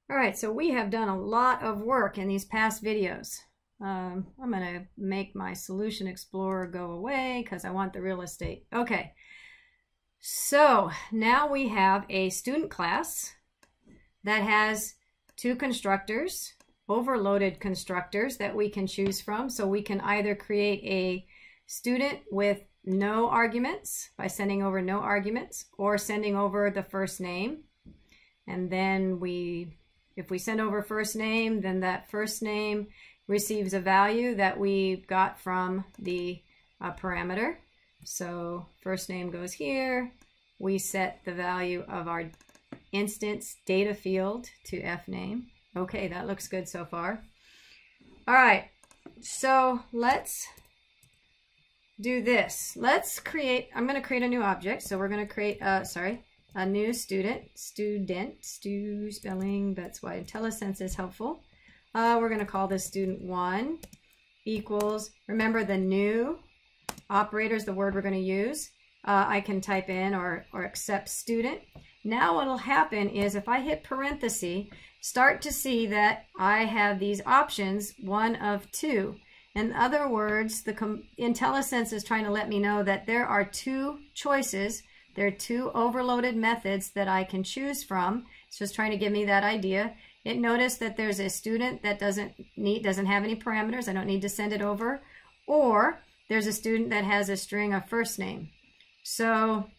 All right, so we have done a lot of work in these past videos. I'm going to make my Solution Explorer go away because I want the real estate. Okay, so now we have a student class that has two constructors, overloaded constructors that we can choose from. So we can either create a student with no arguments by sending over no arguments, or sending over the first name. And then if we send over first name, then that first name receives a value that we got from the parameter. So first name goes here. We set the value of our instance data field to fname. Okay, that looks good so far. All right, so let's do this. I'm going to create a new object. So we're going to create, a new student, spelling, that's why IntelliSense is helpful. We're going to call this student1 equals, remember the new operator is the word we're going to use. I can type in or accept student. Now what'll happen is if I hit parenthesis, start to see that I have these options, one of two. In other words, the IntelliSense is trying to let me know that there are two choices. There are two overloaded methods that I can choose from. It's just trying to give me that idea. It noticed that there's a student that doesn't have any parameters. I don't need to send it over. Or there's a student that has a string of first name. So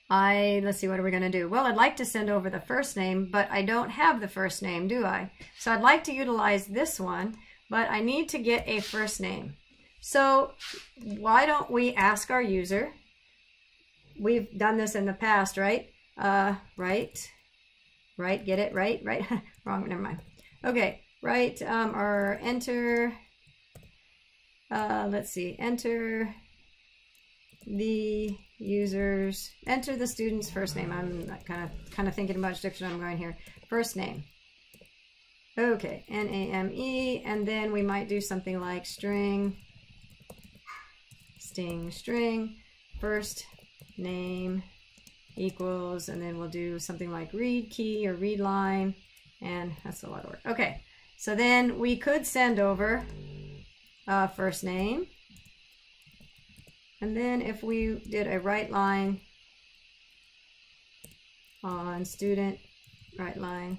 let's see, what are we going to do? Well, I'd like to send over the first name, but I don't have the first name, do I? So I'd like to utilize this one, but I need to get a first name. So why don't we ask our user? We've done this in the past, right? Right, get it, right? Wrong, never mind. Okay, right, or enter, let's see, enter the student's first name. I'm kind of thinking about which direction I'm going here. First name. Okay, NAME, and then we might do something like string, first name equals, and then we'll do something like read key or read line, and that's a lot of work. Okay, so then we could send over first name, and then if we did a write line on student, write line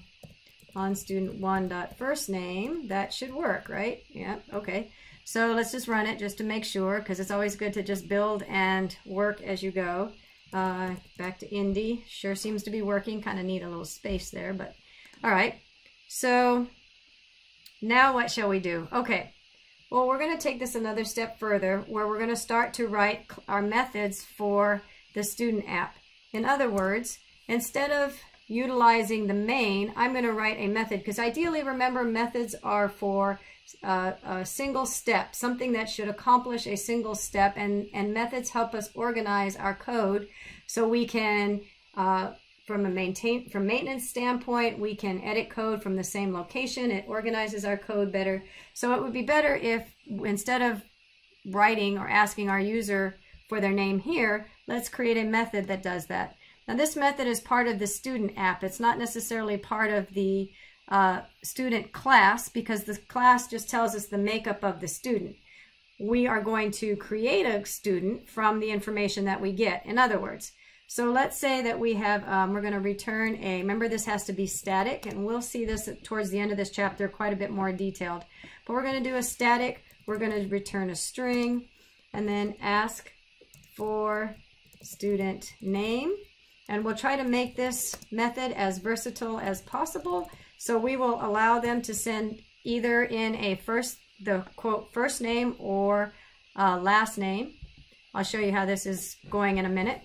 on student1 dot first name, that should work, right? Yeah, okay. So let's just run it just to make sure, because it's always good to just build and work as you go. Back to Indy, sure seems to be working. Kind of need a little space there, but all right. So now what shall we do? Okay, well, we're going to take this another step further, where we're going to start to write our methods for the student app. In other words, instead of utilizing the main, I'm going to write a method, because ideally, remember, methods are for a single step, something that should accomplish a single step, and methods help us organize our code so we can, from a maintenance standpoint, we can edit code from the same location. It organizes our code better. So it would be better if, instead of writing or asking our user for their name here, let's create a method that does that. Now this method is part of the student app. It's not necessarily part of the student class, because the class just tells us the makeup of the student. We are going to create a student from the information that we get. In other words, so let's say that we have, we're going to return remember this has to be static, and we'll see this towards the end of this chapter quite a bit more detailed. But we're going to do a static, we're going to return a string, and then ask for student name. And we'll try to make this method as versatile as possible. So we will allow them to send either in the quote first name or last name. I'll show you how this is going in a minute.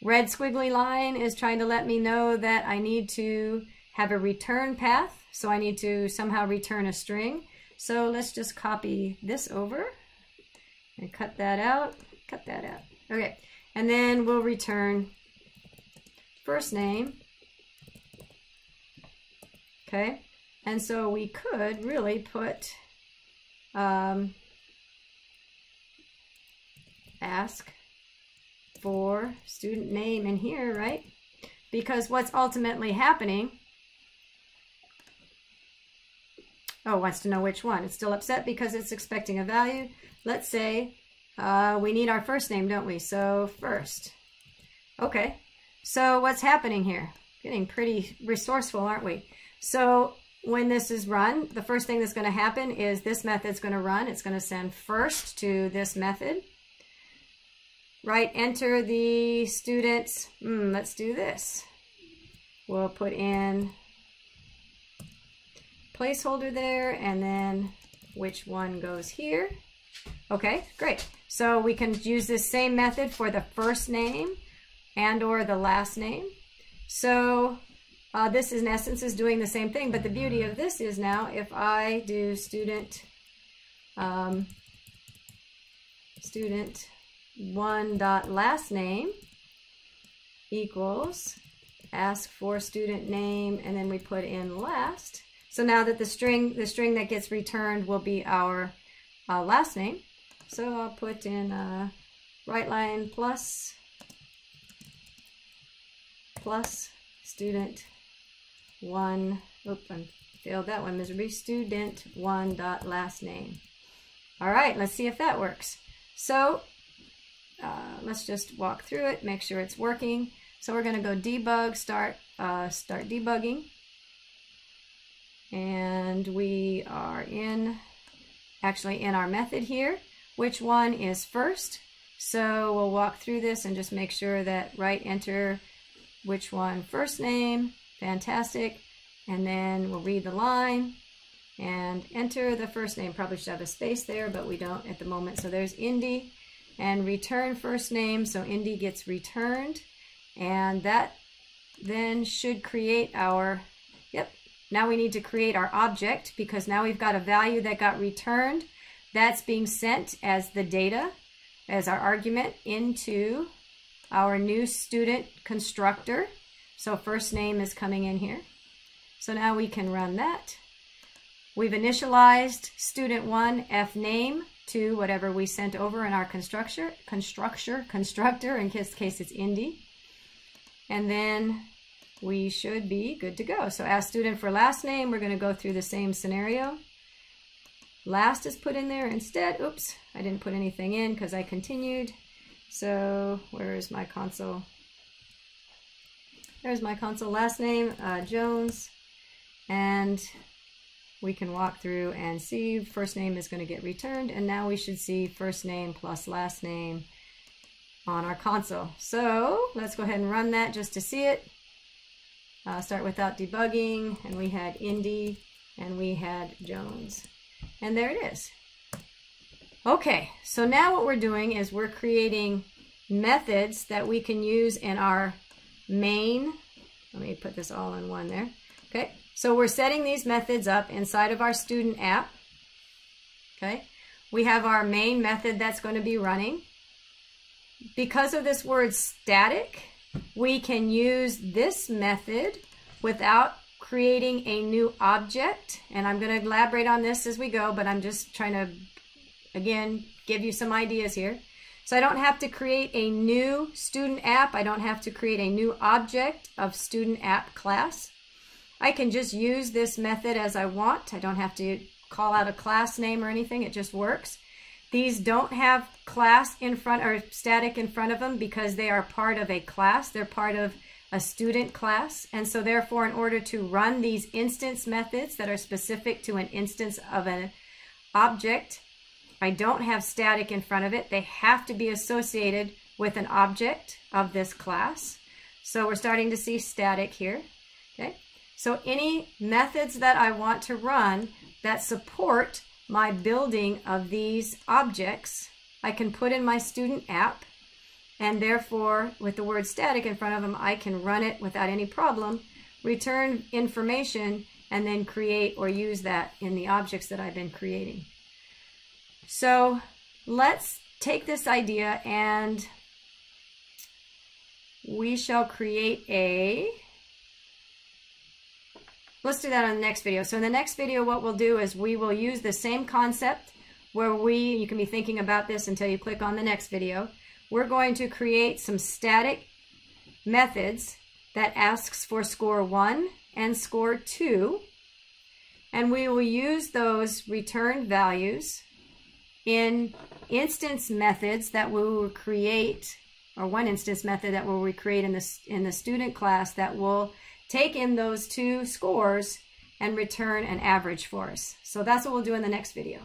Red squiggly line is trying to let me know that I need to have a return path. So I need to somehow return a string. So let's just copy this over and cut that out. Okay, and then we'll return first name. Okay, and so we could really put ask for student name in here, right? Because what's ultimately happening Oh, wants to know which one. It's still upset because it's expecting a value. Let's say we need our first name, don't we? So first. Okay. So what's happening here? Getting pretty resourceful, aren't we? So when this is run, the first thing that's going to happen is this method's going to run. It's going to send first to this method. Right, enter the student's, let's do this. We'll put in placeholder there, and then which one goes here. Okay, great. So we can use this same method for the first name and or the last name. So this in essence is doing the same thing, but the beauty of this is now if I do student one dot last name equals ask for student name, and then we put in last. So now that the string that gets returned will be our last name. So I'll put in WriteLine plus student one. Oops, I failed that one miserably. Student one dot last name. All right, let's see if that works. So let's just walk through it, make sure it's working. So we're going to go debug, start debugging, and we are actually in our method here. Which one is first? So we'll walk through this and just make sure that enter which one first name. Fantastic. And then we'll read the line and enter the first name. Probably should have a space there, but we don't at the moment. So there's Indy. And return first name, so Indy gets returned, and that then should create our, now we need to create our object, because now we've got a value that got returned that's being sent as the data, as our argument into our new student constructor. So first name is coming in here. So now we can run that. We've initialized student one f name to whatever we sent over in our constructor, in this case it's Indy. And then we should be good to go. So ask student for last name, we're going to go through the same scenario. Last is put in there instead. Oops, I didn't put anything in because I continued. So where is my console? There's my console. Last name, Jones. And we can walk through and see first name is going to get returned, and now we should see first name plus last name on our console. So let's go ahead and run that just to see it. Start without debugging, and we had Indy and we had Jones, and there it is. Okay, so now what we're doing is we're creating methods that we can use in our main. Let me put this all in one there. Okay. So we're setting these methods up inside of our student app. Okay, we have our main method that's going to be running. Because of this word static, we can use this method without creating a new object. And I'm going to elaborate on this as we go, but I'm just trying to, again, give you some ideas here. So I don't have to create a new student app. I don't have to create a new object of student app class. I can just use this method as I want. I don't have to call out a class name or anything. It just works. These don't have class in front or static in front of them because they are part of a class. They're part of a student class. And so therefore, in order to run these instance methods that are specific to an instance of an object, I don't have static in front of it. They have to be associated with an object of this class. So we're starting to see static here. Okay. So any methods that I want to run that support my building of these objects, I can put in my student app, and therefore with the word static in front of them, I can run it without any problem, return information, and then create or use that in the objects that I've been creating. So let's take this idea and we shall create a, let's do that on the next video. So in the next video, what we'll do is we will use the same concept where you can be thinking about this until you click on the next video. We're going to create some static methods that asks for score 1 and score 2. And we will use those return values in instance methods that we will create, or one instance method that we'll recreate in the student class that will take in those two scores and return an average for us. So that's what we'll do in the next video.